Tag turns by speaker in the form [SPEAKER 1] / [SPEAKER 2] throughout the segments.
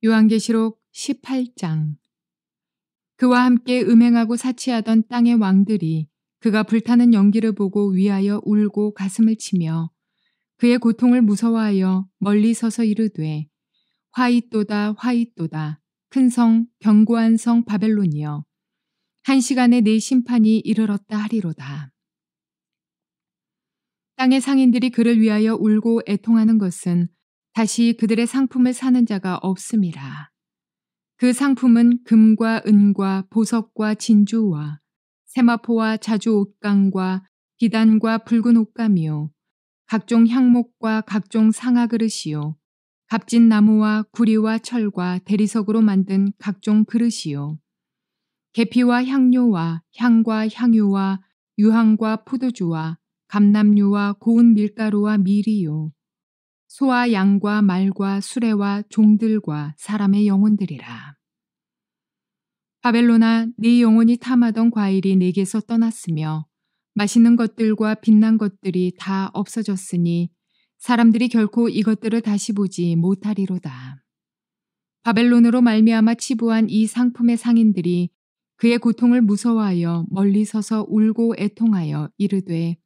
[SPEAKER 1] 요한계시록 18장. 그와 함께 음행하고 사치하던 땅의 왕들이 그가 불타는 연기를 보고 위하여 울고 가슴을 치며 그의 고통을 무서워하여 멀리 서서 이르되 화이또다 화이또다 큰 성 견고한 성 바벨론이여 한 시간에 내 심판이 이르렀다 하리로다. 땅의 상인들이 그를 위하여 울고 애통하는 것은 다시 그들의 상품을 사는 자가 없음이라. 그 상품은 금과 은과 보석과 진주와 세마포와 자주 옷감과 비단과 붉은 옷감이요 각종 향목과 각종 상아 그릇이요 값진 나무와 구리와 철과 대리석으로 만든 각종 그릇이요 계피와 향료와 향과 향유와 유황과 포도주와 감람류와 고운 밀가루와 밀이요 소와 양과 말과 수레와 종들과 사람의 영혼들이라. 바벨론아, 네 영혼이 탐하던 과일이 내게서 떠났으며 맛있는 것들과 빛난 것들이 다 없어졌으니 사람들이 결코 이것들을 다시 보지 못하리로다. 바벨론으로 말미암아 치부한 이 상품의 상인들이 그의 고통을 무서워하여 멀리 서서 울고 애통하여 이르되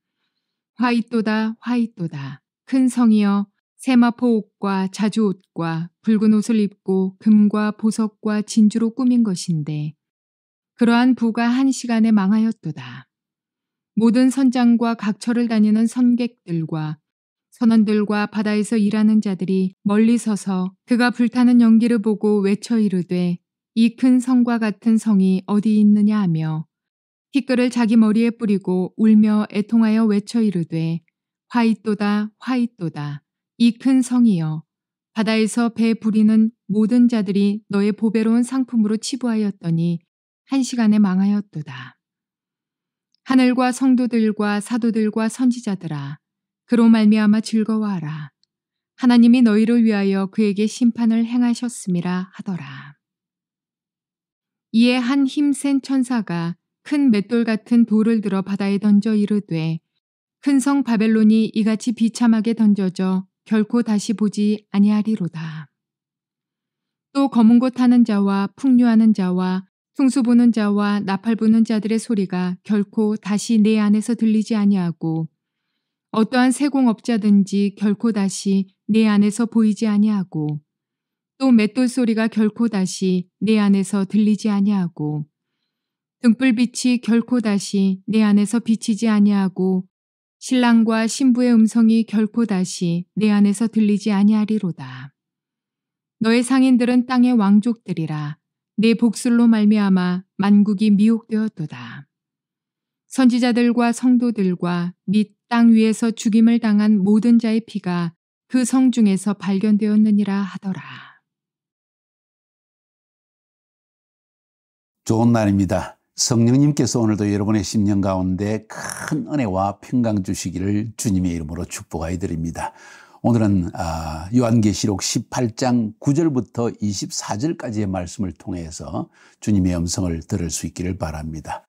[SPEAKER 1] 화이또다 화이또다 큰 성이여 세마포 옷과 자주 옷과 붉은 옷을 입고 금과 보석과 진주로 꾸민 것인데 그러한 부가 한 시간에 망하였도다. 모든 선장과 각처를 다니는 선객들과 선원들과 바다에서 일하는 자들이 멀리 서서 그가 불타는 연기를 보고 외쳐 이르되 이 큰 성과 같은 성이 어디 있느냐 하며 티끌을 자기 머리에 뿌리고 울며 애통하여 외쳐 이르되 화이또다 화이또다 이 큰 성이여 바다에서 배 부리는 모든 자들이 너의 보배로운 상품으로 치부하였더니 한 시간에 망하였도다. 하늘과 성도들과 사도들과 선지자들아 그로 말미암아 즐거워하라. 하나님이 너희를 위하여 그에게 심판을 행하셨음이라 하더라. 이에 한 힘센 천사가 큰 맷돌 같은 돌을 들어 바다에 던져 이르되 큰 성 바벨론이 이같이 비참하게 던져져 결코 다시 보지 아니하리로다. 또 검은 곳 타는 자와 풍류하는 자와 흉수 보는 자와 나팔 부는 자들의 소리가 결코 다시 내 안에서 들리지 아니하고 어떠한 세공업자든지 결코 다시 내 안에서 보이지 아니하고 또 맷돌 소리가 결코 다시 내 안에서 들리지 아니하고 등불빛이 결코 다시 내 안에서 비치지 아니하고 신랑과 신부의 음성이 결코 다시 내 안에서 들리지 아니하리로다. 너의 상인들은 땅의 왕족들이라 내 복술로 말미암아 만국이 미혹되었도다. 선지자들과 성도들과 및 땅 위에서 죽임을 당한 모든 자의 피가 그 성 중에서 발견되었느니라 하더라.
[SPEAKER 2] 좋은 날입니다. 성령님께서 오늘도 여러분의 심령 가운데 큰 은혜와 평강 주시기를 주님의 이름으로 축복하여 드립니다. 오늘은 요한계시록 18장 9절부터 24절까지의 말씀을 통해서 주님의 음성을 들을 수 있기를 바랍니다.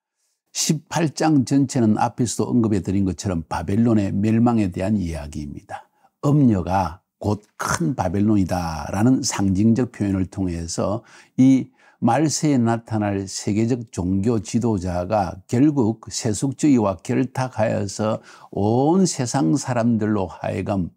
[SPEAKER 2] 18장 전체는 앞에서도 언급해 드린 것처럼 바벨론의 멸망에 대한 이야기입니다. 음녀가 곧 큰 바벨론이다라는 상징적 표현을 통해서 이 말세에 나타날 세계적 종교 지도자가 결국 세속주의와 결탁하여서 온 세상 사람들로 하여금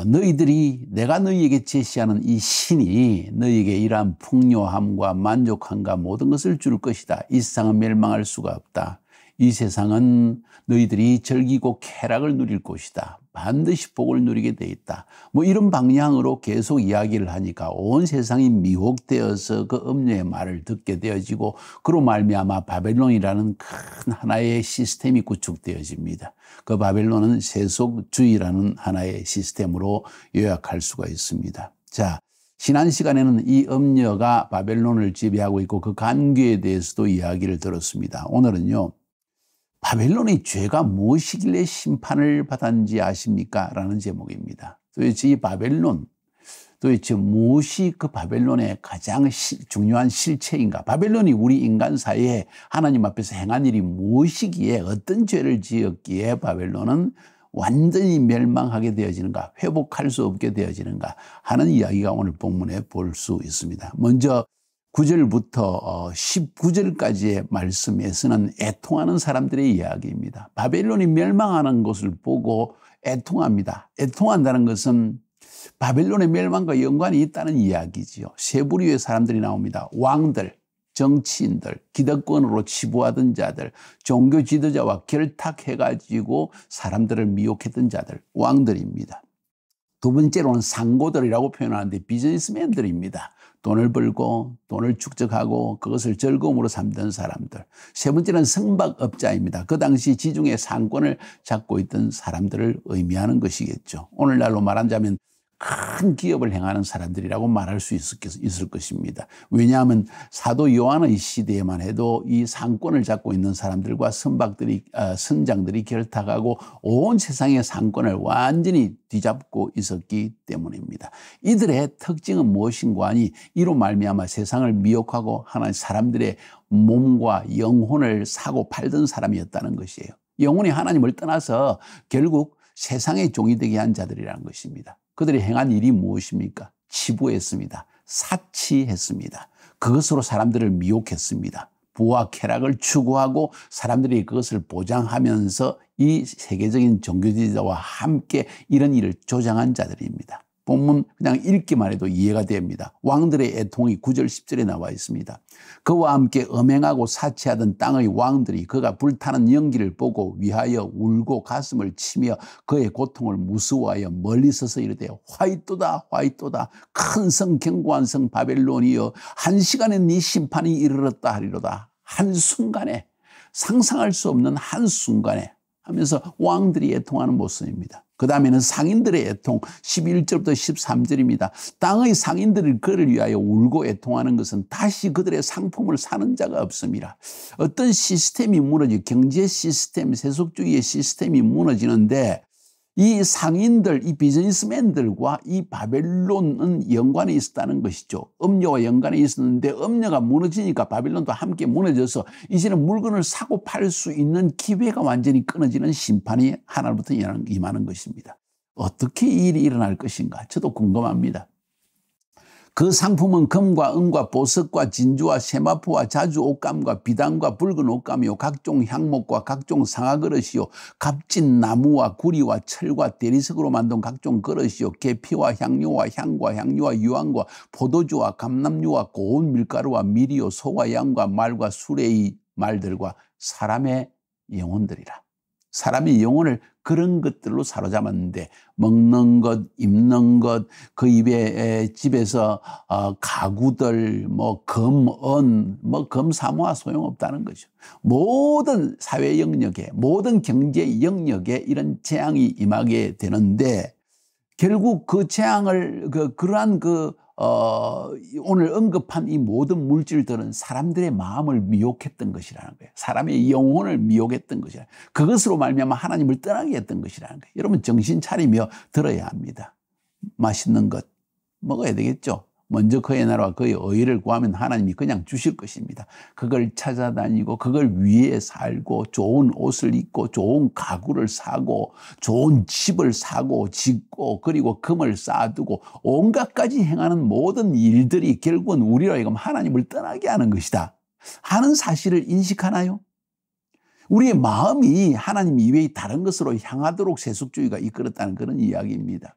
[SPEAKER 2] 너희들이 내가 너희에게 제시하는 이 신이 너희에게 이러한 풍요함과 만족함과 모든 것을 줄 것이다. 이 세상은 멸망할 수가 없다. 이 세상은 너희들이 즐기고 쾌락을 누릴 곳이다. 반드시 복을 누리게 돼 있다. 이런 방향으로 계속 이야기를 하니까 온 세상이 미혹되어서 그 음녀의 말을 듣게 되어지고 그로 말미암아 바벨론이라는 큰 하나의 시스템이 구축되어집니다. 그 바벨론은 세속주의라는 하나의 시스템으로 요약할 수가 있습니다. 자, 지난 시간에는 이 음녀가 바벨론을 지배하고 있고 그 간귀에 대해서도 이야기를 들었습니다. 오늘은요. 바벨론의 죄가 무엇이길래 심판을 받았는지 아십니까? 라는 제목입니다. 도대체 이 바벨론, 도대체 무엇이 그 바벨론의 가장 중요한 실체인가? 바벨론이 우리 인간 사이에 하나님 앞에서 행한 일이 무엇이기에 어떤 죄를 지었기에 바벨론은 완전히 멸망하게 되어지는가, 회복할 수 없게 되어지는가 하는 이야기가 오늘 본문에 볼 수 있습니다. 먼저 9절부터 19절까지의 말씀에서는 애통하는 사람들의 이야기입니다. 바벨론이 멸망하는 것을 보고 애통합니다. 애통한다는 것은 바벨론의 멸망과 연관이 있다는 이야기지요. 세 부류의 사람들이 나옵니다. 왕들, 정치인들, 기득권으로 치부하던 자들, 종교 지도자와 결탁해가지고 사람들을 미혹했던 자들, 왕들입니다. 두 번째로는 상고들이라고 표현하는데 비즈니스맨들입니다. 돈을 벌고 돈을 축적하고 그것을 즐거움으로 삼던 사람들. 세 번째는 성박업자입니다. 그 당시 지중해 상권을 잡고 있던 사람들을 의미하는 것이겠죠. 오늘날로 말하자면 큰 기업을 행하는 사람들이라고 말할 수 있을 것입니다. 왜냐하면 사도 요한의 시대에만 해도 이 상권을 잡고 있는 사람들과 선장들이 결탁하고 온 세상의 상권을 완전히 뒤잡고 있었기 때문입니다. 이들의 특징은 무엇인가 하니 이로 말미암아 세상을 미혹하고 하나님 사람들의 몸과 영혼을 사고 팔던 사람이었다는 것이에요. 영혼이 하나님을 떠나서 결국 세상의 종이 되게 한 자들이라는 것입니다. 그들이 행한 일이 무엇입니까? 치부했습니다. 사치했습니다. 그것으로 사람들을 미혹했습니다. 부와 쾌락을 추구하고 사람들이 그것을 보장하면서 이 세계적인 종교지도자와 함께 이런 일을 조장한 자들입니다. 본문 그냥 읽기만 해도 이해가 됩니다. 왕들의 애통이 9절 10절에 나와 있습니다. 그와 함께 음행하고 사치하던 땅의 왕들이 그가 불타는 연기를 보고 위하여 울고 가슴을 치며 그의 고통을 무서워하여 멀리 서서 이르되 화이또다 화이또다 큰 성 견고한 성 바벨론이여 한 시간에 네 심판이 이르렀다 하리로다. 한순간에 상상할 수 없는 한순간에 하면서 왕들이 애통하는 모습입니다. 그 다음에는 상인들의 애통 11절부터 13절입니다. 땅의 상인들이 그를 위하여 울고 애통하는 것은 다시 그들의 상품을 사는 자가 없습니다. 어떤 시스템이 경제 시스템, 세속주의의 시스템이 무너지는데 이 상인들, 이 비즈니스맨들과 이 바벨론은 연관이 있었다는 것이죠. 음료와 연관이 있었는데 음료가 무너지니까 바벨론도 함께 무너져서 이제는 물건을 사고 팔 수 있는 기회가 완전히 끊어지는 심판이 하나로부터 임하는 것입니다. 어떻게 이 일이 일어날 것인가? 저도 궁금합니다. 그 상품은 금과 은과 보석과 진주와 세마포와 자주 옷감과 비단과 붉은 옷감이요 각종 향목과 각종 상아그릇이요 값진 나무와 구리와 철과 대리석으로 만든 각종 그릇이요 계피와 향료와 향과 향료와 유황과 포도주와 감람류와 고운 밀가루와 밀이요 소와 양과 말과 수레의 말들과 사람의 영혼들이라. 사람의 영혼을 그런 것들로 사로잡았는데 먹는 것, 입는 것, 그 집에서 가구들, 금, 은, 금사모아 소용없다는 거죠. 모든 사회 영역에, 모든 경제 영역에 이런 재앙이 임하게 되는데 결국 그 재앙을 오늘 언급한 이 모든 물질들은 사람들의 마음을 미혹했던 것이라는 거예요. 사람의 영혼을 미혹했던 것이라. 그것으로 말미암아 하나님을 떠나게 했던 것이라는 거예요. 여러분 정신 차리며 들어야 합니다. 맛있는 것 먹어야 되겠죠. 먼저 그의 나라와 그의 의를 구하면 하나님이 그냥 주실 것입니다. 그걸 찾아다니고 그걸 위해 살고 좋은 옷을 입고 좋은 가구를 사고 좋은 집을 사고 짓고 그리고 금을 쌓아두고 온갖 가지 행하는 모든 일들이 결국은 우리로 하여금 하나님을 떠나게 하는 것이다 하는 사실을 인식하나요? 우리의 마음이 하나님 이외의 다른 것으로 향하도록 세속주의가 이끌었다는 그런 이야기입니다.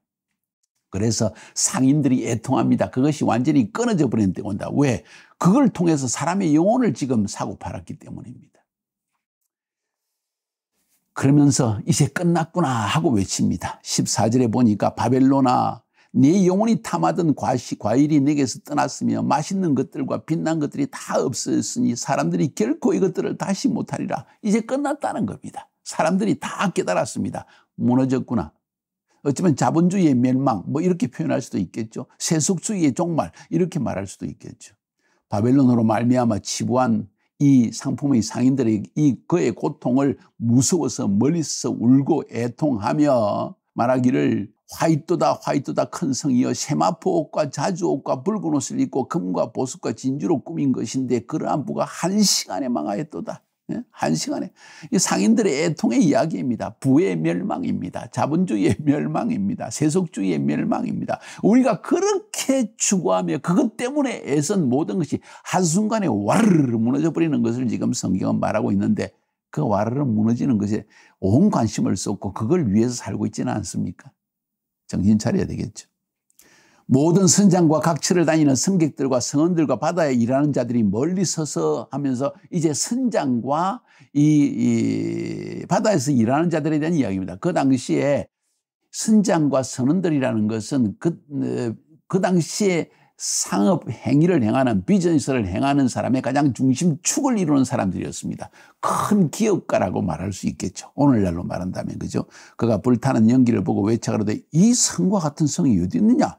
[SPEAKER 2] 그래서 상인들이 애통합니다. 그것이 완전히 끊어져 버리는 때가 온다. 왜? 그걸 통해서 사람의 영혼을 지금 사고 팔았기 때문입니다. 그러면서 이제 끝났구나 하고 외칩니다. 14절에 보니까 바벨론아 네 영혼이 탐하던 과일이 내게서 떠났으며 맛있는 것들과 빛난 것들이 다 없어졌으니 사람들이 결코 이것들을 다시 못하리라. 이제 끝났다는 겁니다. 사람들이 다 깨달았습니다. 무너졌구나. 어쩌면 자본주의의 멸망 이렇게 표현할 수도 있겠죠. 세속주의의 종말 이렇게 말할 수도 있겠죠. 바벨론으로 말미암아 치부한 이 상품의 상인들이 그의 고통을 무서워서 멀리서 울고 애통하며 말하기를 화이또다 화이또다 큰 성이여 세마포 옷과 자주 옷과 붉은 옷을 입고 금과 보석과 진주로 꾸민 것인데 그러한 부가 한 시간에 망하였도다. 예? 한 시간에. 이 상인들의 애통의 이야기입니다. 부의 멸망입니다. 자본주의의 멸망입니다. 세속주의의 멸망입니다. 우리가 그렇게 추구하며 그것 때문에 애선 모든 것이 한순간에 와르르 무너져 버리는 것을 지금 성경은 말하고 있는데, 그 와르르 무너지는 것에 온 관심을 쏟고 그걸 위해서 살고 있지는 않습니까? 정신 차려야 되겠죠. 모든 선장과 각처를 다니는 승객들과 성원들과 바다에 일하는 자들이 멀리 서서 하면서 이제 선장과 이 바다에서 일하는 자들에 대한 이야기입니다. 그 당시에 선장과 선원들이라는 것은 그 당시에 상업 행위를 행하는, 비즈니스를 행하는 사람의 가장 중심축을 이루는 사람들이었습니다. 큰 기업가라고 말할 수 있겠죠. 오늘날로 말한다면, 그죠? 그가 불타는 연기를 보고 외쳐가로되 이 성과 같은 성이 어디 있느냐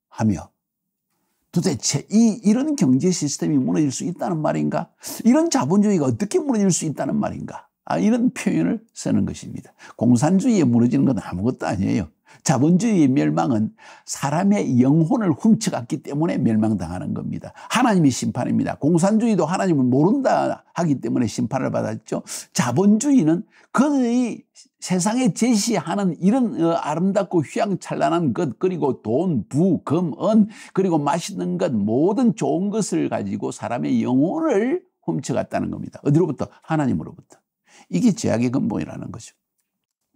[SPEAKER 2] 하며, 도대체 이런 경제 시스템이 무너질 수 있다는 말인가? 이런 자본주의가 어떻게 무너질 수 있다는 말인가? 이런 표현을 쓰는 것입니다. 공산주의에 무너지는 건 아무것도 아니에요. 자본주의의 멸망은 사람의 영혼을 훔쳐갔기 때문에 멸망당하는 겁니다. 하나님이 심판입니다. 공산주의도 하나님을 모른다 하기 때문에 심판을 받았죠. 자본주의는 그의 세상에 제시하는 이런 아름답고 휘황찬란한 것, 그리고 돈, 부, 금, 은, 그리고 맛있는 것, 모든 좋은 것을 가지고 사람의 영혼을 훔쳐갔다는 겁니다. 어디로부터? 하나님으로부터. 이게 죄악의 근본이라는 거죠.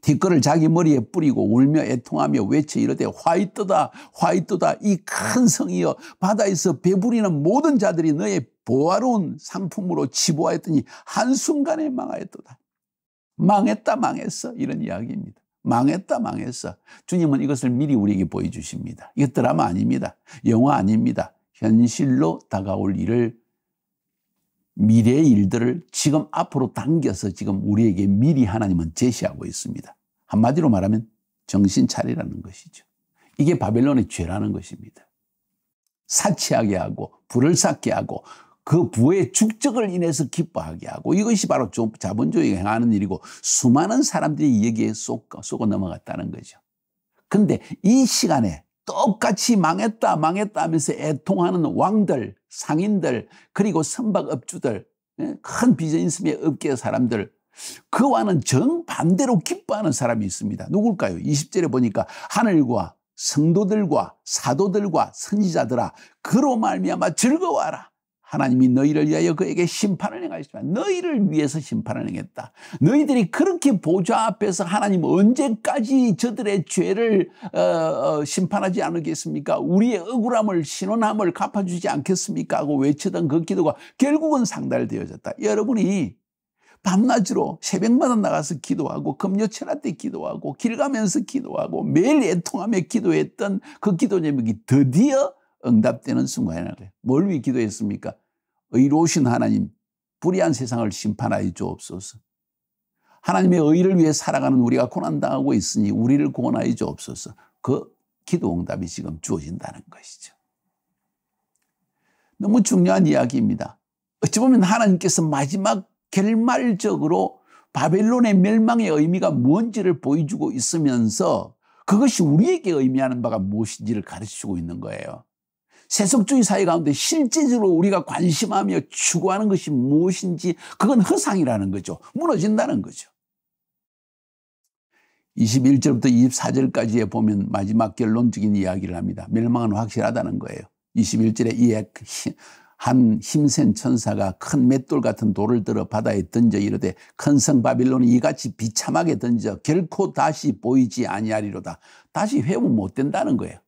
[SPEAKER 2] 티끌을 자기 머리에 뿌리고 울며 애통하며 외쳐 이르되 화이토다 화이토다 이 큰 성이여, 바다에서 배부리는 모든 자들이 너의 보화로운 상품으로 치부하였더니 한순간에 망하였도다. 망했다 망했어, 이런 이야기입니다. 망했다 망했어. 주님은 이것을 미리 우리에게 보여주십니다. 이거 드라마 아닙니다. 영화 아닙니다. 현실로 다가올 일을, 미래의 일들을 지금 앞으로 당겨서 지금 우리에게 미리 하나님은 제시하고 있습니다. 한마디로 말하면 정신 차리라는 것이죠. 이게 바벨론의 죄라는 것입니다. 사치하게 하고 불을 쌓게 하고 그 부의 축적을 인해서 기뻐하게 하고, 이것이 바로 자본주의가 행하는 일이고 수많은 사람들이 여기에 쏘고 넘어갔다는 거죠. 그런데 이 시간에 똑같이 망했다 망했다 하면서 애통하는 왕들, 상인들, 그리고 선박업주들, 큰 비즈니스의 업계의 사람들, 그와는 정반대로 기뻐하는 사람이 있습니다. 누굴까요? 20절에 보니까 하늘과 성도들과 사도들과 선지자들아 그로 말미암아 즐거워하라. 하나님이 너희를 위하여 그에게 심판을 행하시지만 너희를 위해서 심판을 행했다. 너희들이 그렇게 보좌 앞에서 하나님 언제까지 저들의 죄를 심판하지 않겠습니까? 우리의 억울함을, 신원함을 갚아주지 않겠습니까? 하고 외치던 그 기도가 결국은 상달되어졌다. 여러분이 밤낮으로 새벽마다 나가서 기도하고 금요철화 때 기도하고 길 가면서 기도하고 매일 애통하며 기도했던 그 기도 제목이 드디어 응답되는 순간이라고요. 뭘 위해 기도했습니까? 의로우신 하나님, 불의한 세상을 심판하여 주옵소서. 하나님의 의를 위해 살아가는 우리가 고난당하고 있으니 우리를 구원하여 주옵소서. 그 기도 응답이 지금 주어진다는 것이죠. 너무 중요한 이야기입니다. 어찌 보면 하나님께서 마지막 결말적으로 바벨론의 멸망의 의미가 뭔지를 보여주고 있으면서 그것이 우리에게 의미하는 바가 무엇인지를 가르치고 있는 거예요. 세속주의 사회 가운데 실제적으로 우리가 관심하며 추구하는 것이 무엇인지, 그건 허상이라는 거죠. 무너진다는 거죠. 21절부터 24절까지에 보면 마지막 결론적인 이야기를 합니다. 멸망은 확실하다는 거예요. 21절에 이에 한 힘센 천사가 큰 맷돌 같은 돌을 들어 바다에 던져 이르되 큰 성 바빌론이 이같이 비참하게 던져 결코 다시 보이지 아니하리로다. 다시 회복 못 된다는 거예요.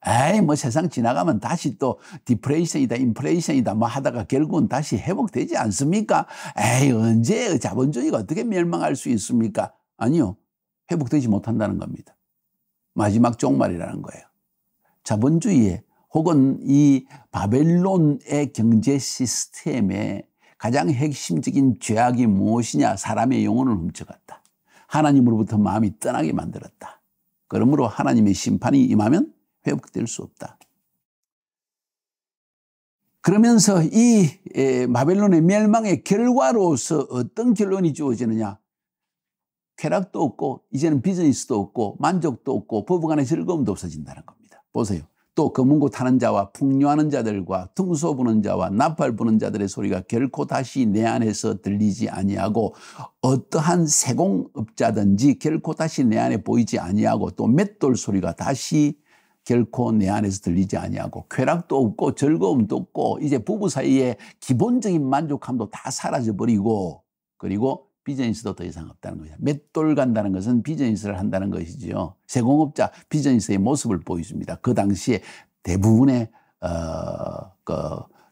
[SPEAKER 2] 에이, 뭐 세상 지나가면 다시 또 디프레이션이다, 인플레이션이다 뭐 하다가 결국은 다시 회복되지 않습니까? 에이, 언제 자본주의가 어떻게 멸망할 수 있습니까? 아니요. 회복되지 못한다는 겁니다. 마지막 종말이라는 거예요. 자본주의에 혹은 이 바벨론의 경제 시스템의 가장 핵심적인 죄악이 무엇이냐? 사람의 영혼을 훔쳐갔다. 하나님으로부터 마음이 떠나게 만들었다. 그러므로 하나님의 심판이 임하면 회복될 수 없다. 그러면서 이 바벨론의 멸망의 결과로서 어떤 결론이 주어지느냐? 쾌락도 없고 이제는 비즈니스도 없고 만족도 없고 부부간의 즐거움도 없어진다는 겁니다. 보세요. 또 검은고 타는 자와 풍류하는 자들과 퉁소 부는 자와 나팔 부는 자들의 소리가 결코 다시 내 안에서 들리지 아니하고 어떠한 세공업자든지 결코 다시 내 안에 보이지 아니하고 또 맷돌 소리가 다시 결코 내 안에서 들리지 아니하고 쾌락도 없고 즐거움도 없고 이제 부부 사이에 기본적인 만족함도 다 사라져버리고 그리고 비즈니스도 더 이상 없다는 거죠. 맷돌 간다는 것은 비즈니스를 한다는 것이지요. 세공업자 비즈니스의 모습을 보여줍니다. 그 당시에 대부분의 그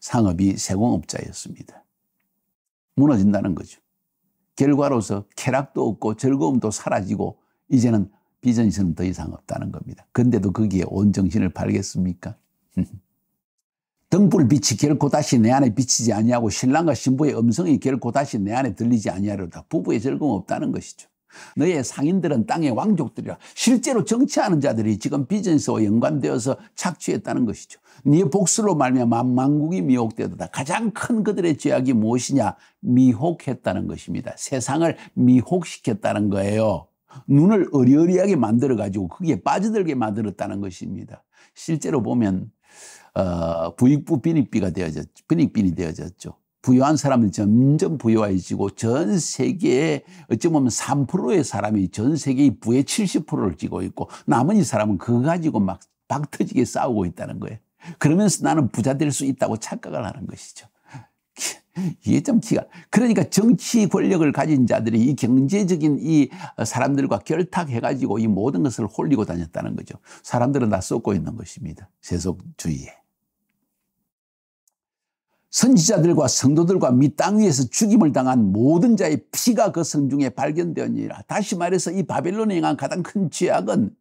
[SPEAKER 2] 상업이 세공업자였습니다. 무너진다는 거죠. 결과로서 쾌락도 없고 즐거움도 사라지고 이제는 비즈니스는 더 이상 없다는 겁니다. 그런데도 거기에 온 정신을 팔겠습니까? 등불빛이 결코 다시 내 안에 비치지 아니하고 신랑과 신부의 음성이 결코 다시 내 안에 들리지 아니하리로다. 부부의 즐거움 없다는 것이죠. 너의 상인들은 땅의 왕족들이라. 실제로 정치하는 자들이 지금 비즈니스와 연관되어서 착취했다는 것이죠. 네 복수로 말미암아 만국이 미혹되도다. 가장 큰 그들의 죄악이 무엇이냐? 미혹했다는 것입니다. 세상을 미혹시켰다는 거예요. 눈을 어리어리하게 만들어가지고 거기에 빠져들게 만들었다는 것입니다. 실제로 보면 부익부 빈익빈이 되어졌죠. 부유한 사람은 점점 부유해지고 전 세계에 어찌 보면 3%의 사람이 전 세계의 부의 70%를 쥐고 있고 나머지 사람은 그거 가지고 막 박터지게 싸우고 있다는 거예요. 그러면서 나는 부자 될 수 있다고 착각을 하는 것이죠. 이게 좀 그러니까 정치 권력을 가진 자들이 이 경제적인 이 사람들과 결탁해가지고 이 모든 것을 홀리고 다녔다는 거죠. 사람들은 다 쏟고 있는 것입니다. 세속주의에. 선지자들과 성도들과 미 땅 위에서 죽임을 당한 모든 자의 피가 그 성중에 발견되었느니라. 다시 말해서 이 바벨론에 행한 가장 큰 죄악은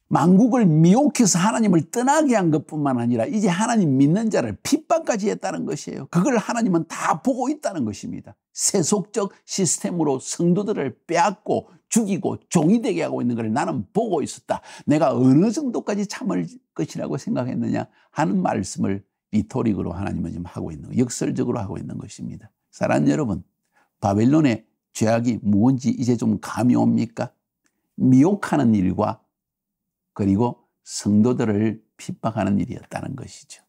[SPEAKER 2] 만국을 미혹해서 하나님을 떠나게 한 것뿐만 아니라 이제 하나님 믿는 자를 핍박까지 했다는 것이에요. 그걸 하나님은 다 보고 있다는 것입니다. 세속적 시스템으로 성도들을 빼앗고 죽이고 종이 되게 하고 있는 걸 나는 보고 있었다. 내가 어느 정도까지 참을 것이라고 생각했느냐 하는 말씀을 리토릭으로 하나님은 지금 하고 있는 거예요. 역설적으로 하고 있는 것입니다. 사랑하는 여러분, 바벨론의 죄악이 뭔지 이제 좀 감이 옵니까? 미혹하는 일과 그리고 성도들을 핍박하는 일이었다는 것이죠.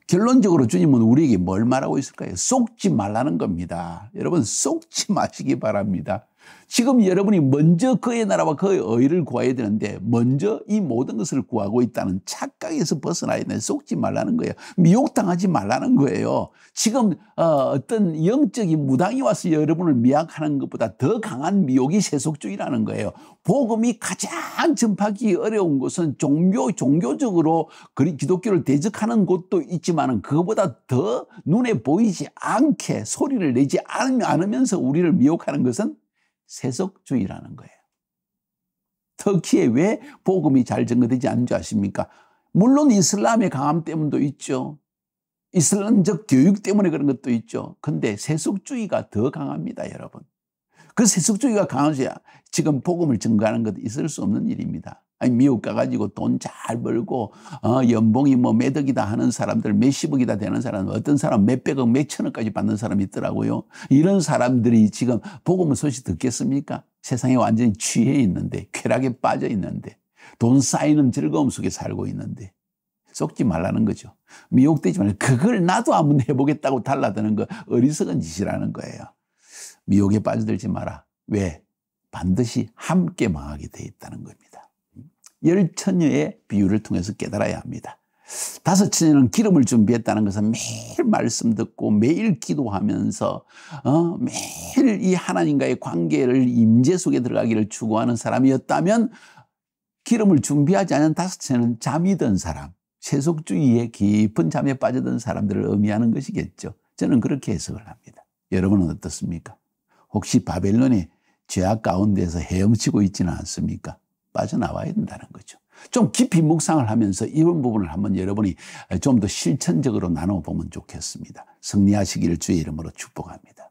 [SPEAKER 2] 결론적으로 주님은 우리에게 뭘 말하고 있을까요? 속지 말라는 겁니다. 여러분 속지 마시기 바랍니다. 지금 여러분이 먼저 그의 나라와 그의 의를 구해야 되는데 먼저 이 모든 것을 구하고 있다는 착각에서 벗어나야 되는데 속지 말라는 거예요. 미혹당하지 말라는 거예요. 지금 어떤 영적인 무당이 와서 여러분을 미혹하는 것보다 더 강한 미혹이 세속주의라는 거예요. 복음이 가장 전파하기 어려운 것은 종교적으로 기독교를 대적하는 곳도 있지만 그것보다 더 눈에 보이지 않게 소리를 내지 않으면서 우리를 미혹하는 것은 세속주의라는 거예요. 터키에 왜 복음이 잘 전거되지 않는 줄 아십니까? 물론 이슬람의 강함 때문도 있죠. 이슬람적 교육 때문에 그런 것도 있죠. 근데 세속주의가 더 강합니다, 여러분. 그 세속주의가 강해야 지금 복음을 전가하는 것도 있을 수 없는 일입니다. 아니, 미국 가가지고 돈 잘 벌고, 연봉이 뭐 매덕이다 하는 사람들, 몇십억이다 되는 사람, 어떤 사람 몇백억, 몇천억까지 받는 사람이 있더라고요. 이런 사람들이 지금 복음 소식 듣겠습니까? 세상에 완전히 취해 있는데, 쾌락에 빠져 있는데, 돈 쌓이는 즐거움 속에 살고 있는데, 속지 말라는 거죠. 미혹되지 말고, 그걸 나도 한번 해보겠다고 달라드는 거 어리석은 짓이라는 거예요. 미혹에 빠져들지 마라. 왜? 반드시 함께 망하게 돼 있다는 겁니다. 열 처녀의 비유를 통해서 깨달아야 합니다. 다섯 처녀는 기름을 준비했다는 것은 매일 말씀 듣고 매일 기도하면서 매일 이 하나님과의 관계를 임재 속에 들어가기를 추구하는 사람이었다면 기름을 준비하지 않은 다섯 처녀는 잠이 든 사람, 세속주의의 깊은 잠에 빠져든 사람들을 의미하는 것이겠죠. 저는 그렇게 해석을 합니다. 여러분은 어떻습니까? 혹시 바벨론의 죄악 가운데서 헤엄치고 있지는 않습니까? 빠져나와야 된다는 거죠. 좀 깊이 묵상을 하면서 이런 부분을 한번 여러분이 좀 더 실천적으로 나눠보면 좋겠습니다. 승리하시기를 주의 이름으로 축복합니다.